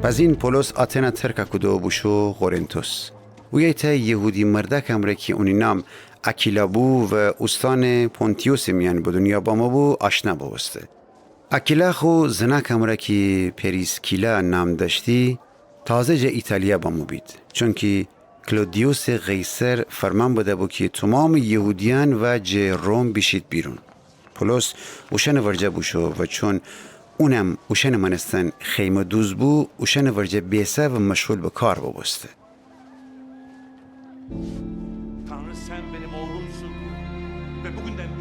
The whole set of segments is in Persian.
پس این پولس آتنا ترکا کدو بوشو قرنتوس و یه یهودی مردک امره که اونی نام اکیلا بو و استان پونتیوس میان به دنیا با ما بو آشنا بوسته. اکیلا خو زنک امره که پریسکیلا نام داشتی تازه جه ایتالیا با ما بید، چون که کلودیوس قیصر فرمان بوده بو که تمام یهودیان و جه روم بیشید بیرون. پولس اوشن ورجه بوشو و چون اونم اوشن منستن خیمه دوز بو اوشن ورجه بیسه و مشغول به کار ببسته.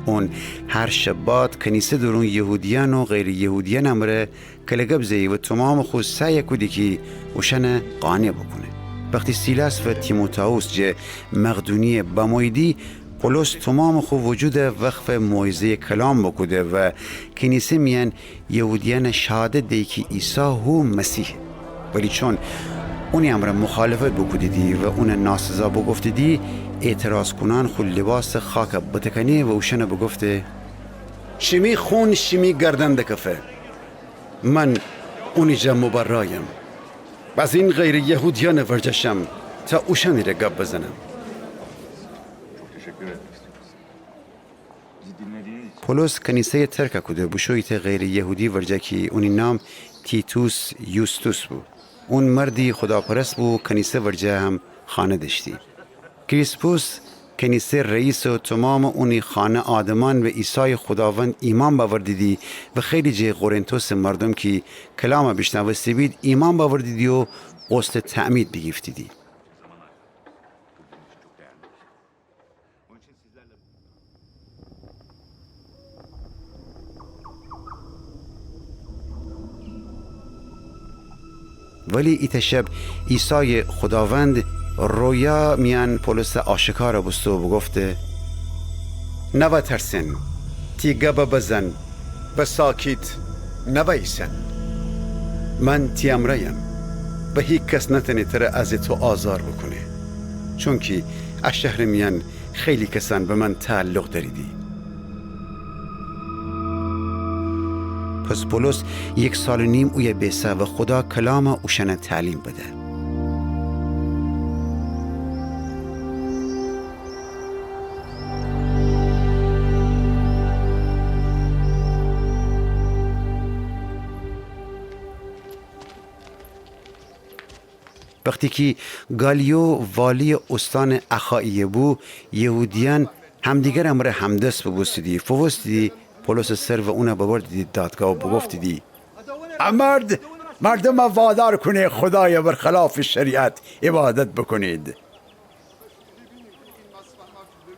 اون هر شبات کنیسه درون یهودیان و غیر یهودیان امره کلگب زی و تمام خود سعی کدی که اوشن قانع بکنه. وقتی سیلاس و تیموتائوس جه مقدونی بمایدی پولس تمام خو وجود وقف موعظه کلام بکده و کنیسه میان یهودیان شهادت دی که عیسی هو مسیح، ولی چون اونی امر مخالفت بکدیدی و اون ناسزا بگفتیدی اعتراض کنان خود لباس خاک بتکنی و اوشن بگفته شمی خون شمی گردن دکفه، من اونی جا مبرایم از این غیر یهودیان ورجشم تا اوشنی را گب بزنم. پولس کنیسه ترک کده بوشویت غیر یهودی ورجه که اونی نام تیتوس یوستوس بو. اون مردی خداپرست بو، کنیسه ورجه هم خانه داشتی. کریسپوس کنیسه رئیس و تمام اونی خانه آدمان و عیسی خداوند ایمان باوردیدی و خیلی جه قرنتوس مردم که کلام بشنوستی بید ایمان باوردیدی و قسط تعمید بگیفتیدی. ولی ایت شب عیسی خداوند رویا میان پولس آشکار بستو و گفته نو ترسن، تیگه بزن و ساکت نویسن. من تیمریم و هیچ کس نتنه تره از تو آزار بکنه، چون که از شهر میان خیلی کسان به من تعلق داریدی. پس پولس 1.5 سال اوی بیسه و خدا کلام اوشن تعلیم بده. وقتی که گالیو والی استان اخائیه بو، یهودیان همدیگر امر همدست ببوستیدی فوستیدی پولس سر و اونه ببردیدی دادگاه و بگفتیدی مردم وادار کنه خدای برخلاف شریعت عبادت بکنید.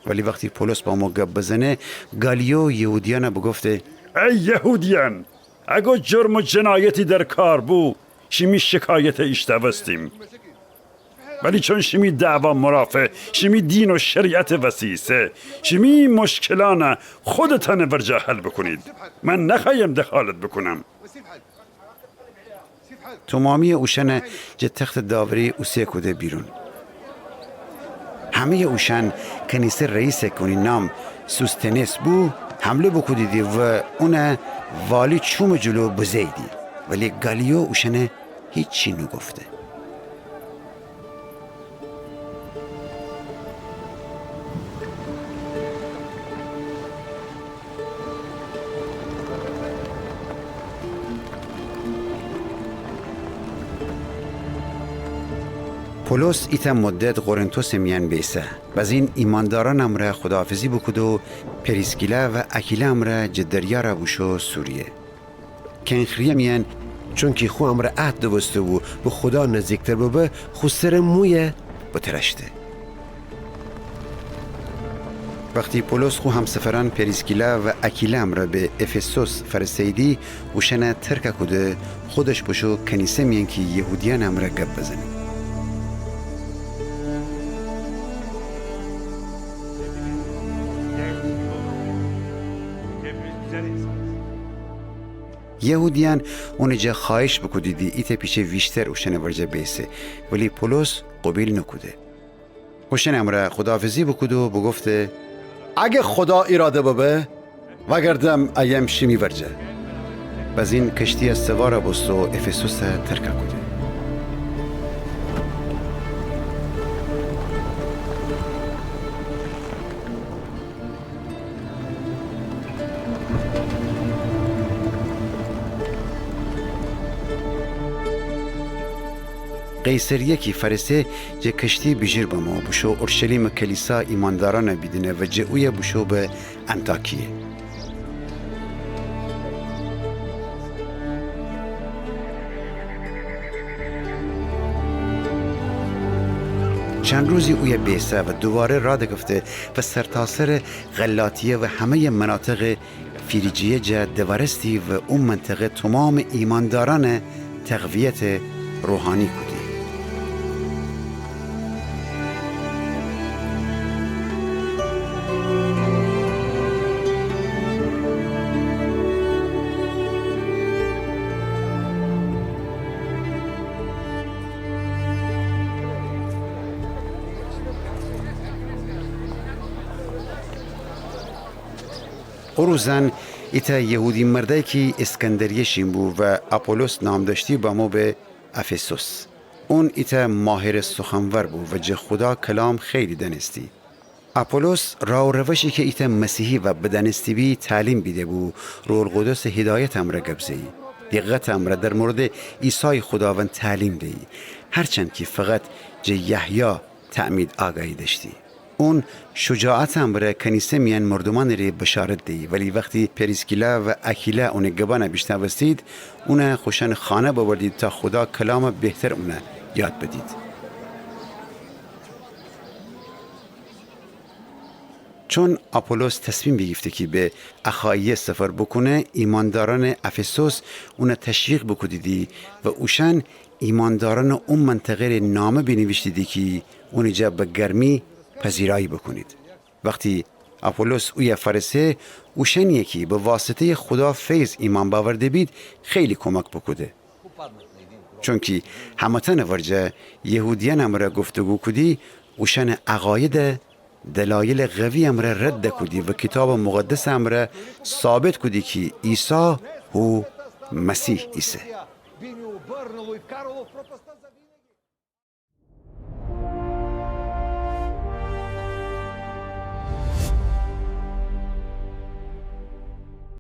ولی وقتی پولس با ما گپ بزنه گالیو یهودیان بگفته ای یهودیان، اگه جرم و جنایتی در کار بو شمی شکایت اشتوستیم، ولی چون شمی دعوا مرافع شمی دین و شریعت وسیسه شمی مشکلانه خودتان ورجا حل بکنید، من نخوایم دخالت بکنم. تمامی اوشن جه تخت داوری اوسیه کده بیرون. همه اوشن کنیسه رئیس کنی نام سوستنس بو حمله بکدیدی و اونه والی چوم جلو بزیدی، ولی گالیو اوشن هیچی نگفته. پولس ایتا مدت قرنتوس میان بیسه باز این ایمانداران امره خداحافظی بکد و پریسکیلا و اکیلا امره جدریا را بوشو سوریه. کنخریه میان چون که خو امره عهد دوسته و به خدا نزدیکتر ببه خسر مویه بترشته. وقتی پولس خو همسفران پریسکیلا و اکیلا امره به افسوس فرستیدی وشنه ترک کده خودش بوشو کنیسه میان که یهودیان امره گپ بزنی. یهودیان اونجا خواهش بکدیدی ایت پیش ویشتر اوشن ورجه بیسه، ولی پولس قبیل نکده. اوشن امره خداحافظی بکد و بگفته اگه خدا اراده ببه وگردم ایم شمی ورجه. باز این کشتی از سوار بست و افسوس ترک کده. قیصریه کی فرسه جه کشتی بیجیر بما بشو اورشلیم کلیسا ایمانداران بیدنه و جه اوی بشو به انتاکیه. چند روزی اوی بیسته و دوباره را دگفته و سرتاسر غلاتیه و همه مناطق فریجیه جه دوارستی و اون منطقه تمام ایمانداران تقویت روحانی کدی. او روزن ایتا یهودی مرده که اسکندریه شیم بو و اپولوس نام داشتی با مو به افسوس. اون ایتا ماهر سخنور بو و جه خدا کلام خیلی دنستی. اپولوس راو روشی که ایتا مسیحی و بدنستی بی تعلیم بیده بو روح القدس هدایت امره گبزهی. دقت امره در مورد عیسی خداوند تعلیم دی. هرچند که فقط جه یحیی تعمید آگاهی داشتی. اون شجاعت هم برای کنیسه میان مردمان ری بشارت دی ولی وقتی پریسکیلا و اکیلا اون گبانه بیشتوستید اون خوشن خانه ببردید تا خدا کلام بهتر اون یاد بدید. چون اپولوس تصمیم بگیفته که به اخاییه سفر بکنه ایمانداران افسوس اون تشویق بکدیدی و اوشن ایمانداران اون منطقه نامه بنوشتیدی که اون جا به گرمی پذیرایی بکنید. وقتی اپولوس اوی فرسه اوشنیه که به واسطه خدا فیض ایمان باورده بید خیلی کمک بکده. چون که همتن ورجه یهودیان امره گفتگو کدی اوشن عقاید دلایل قوی امره رد کدی و کتاب مقدس امره ثابت کدی که عیسی هو مسیح ایسه.